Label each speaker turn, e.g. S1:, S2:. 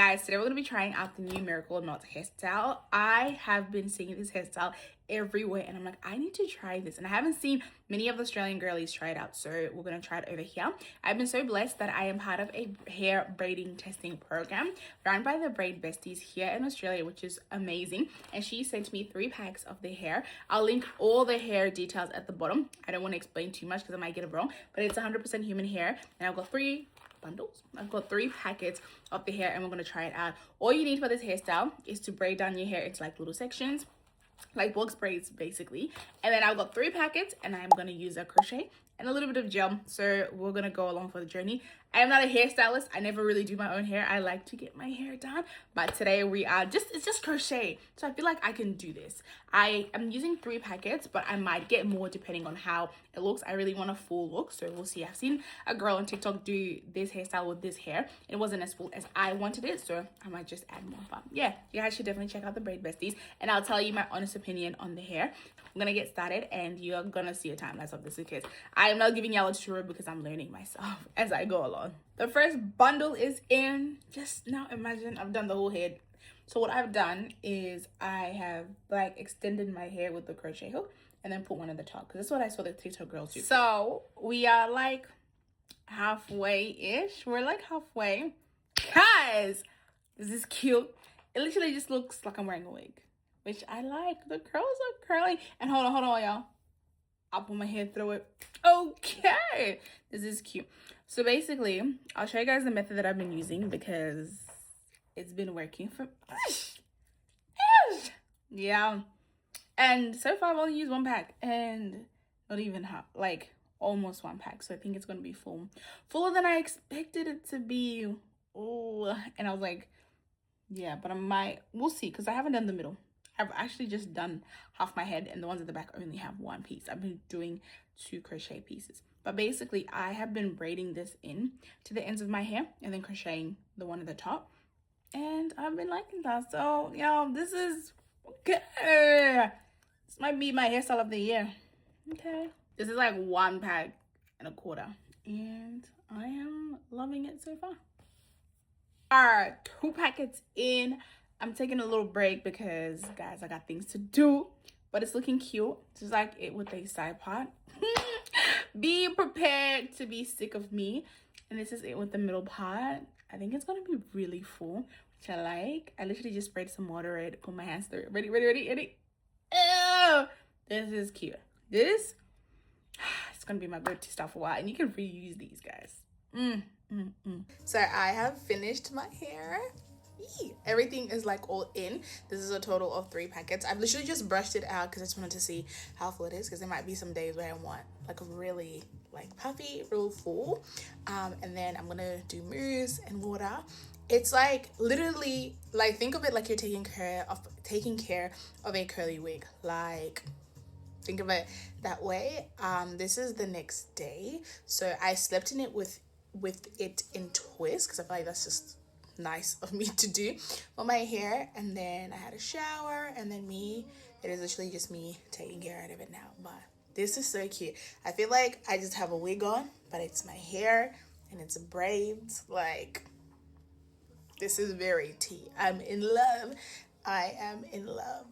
S1: Guys, today we're going to be trying out the new Miracle Knot hairstyle. I have been seeing this hairstyle everywhere and I'm like, I need to try this. And I haven't seen many of the Australian girlies try it out, so we're going to try it over here. I've been so blessed that I am part of a hair braiding testing program run by the Braid Besties here in Australia, which is amazing. And she sent me 3 packs of the hair. I'll link all the hair details at the bottom. I don't want to explain too much because I might get it wrong, but it's 100% human hair. And I've got 3 bundles. I've got 3 packets of the hair and we're going to try it out. All you need for this hairstyle is to braid down your hair into like little sections, like box braids basically. And then I've got 3 packets and I'm going to use a crochet and a little bit of gel, so we're going to go along for the journey. I am not a hairstylist. I never really do my own hair. I like to get my hair done, but today it's just crochet, so I feel like I can do this. I am using 3 packets, but I might get more depending on how it looks. I really want a full look, so we'll see. I've seen a girl on TikTok do this hairstyle with this hair. It wasn't as full as I wanted it, so I might just add more. But yeah, you guys should definitely check out the Braid Besties and I'll tell you my honest opinion on the hair. I'm gonna get started and you're gonna see a time lapse of this because I am not giving y'all a tutorial because I'm learning myself as I go along. The first bundle is in. Just now imagine I've done the whole head. So what I've done is I have like extended my hair with the crochet hook and then put one at the top because that's what I saw the TikTok girls do. So we are like halfway-ish. We're like halfway. Guys, this is cute. It literally just looks like I'm wearing a wig, which I like. The curls are curly. And hold on, y'all. I'll put my hair through it. Okay, this is cute. So basically, I'll show you guys the method that I've been using because it's been working for yeah. And so far I've only used 1 pack and not even half, like almost 1 pack. So I think it's gonna be fuller than I expected it to be. Oh, and I was like, yeah, but we'll see because I haven't done the middle. I've actually just done half my head and the ones at the back only have 1 piece. I've been doing 2 crochet pieces. But basically, I have been braiding this in to the ends of my hair and then crocheting the one at the top. And I've been liking that. So, y'all, this is okay. This might be my hairstyle of the year. Okay. This is like 1 pack and a quarter. And I am loving it so far. All right, 2 packets in. I'm taking a little break because, guys, I got things to do. But it's looking cute. Just like it with a side part. Be prepared to be sick of me. And this is it with the middle part. I think it's going to be really full, which I like. I literally just sprayed some water in, put my hands through it. Ready? Ew! This is cute. This, it's going to be my go-to stuff for a while. And you can reuse these, guys. So I have finished my hair. Everything is like all in. This is a total of 3 packets. I've literally just brushed it out because I just wanted to see how full it is because there might be some days where I want like a really like puffy, real full. And then I'm gonna do mousse and water. It's like literally like, think of it like you're taking care of a curly wig. Like, think of it that way. This is the next day, so I slept in it with it in twist because I feel like that's just nice of me to do for my hair. And then I had a shower and then it is literally just me taking care of it now. But this is so cute. I feel like I just have a wig on, but it's my hair and it's braids. Like, this is very tea. I'm in love. I am in love.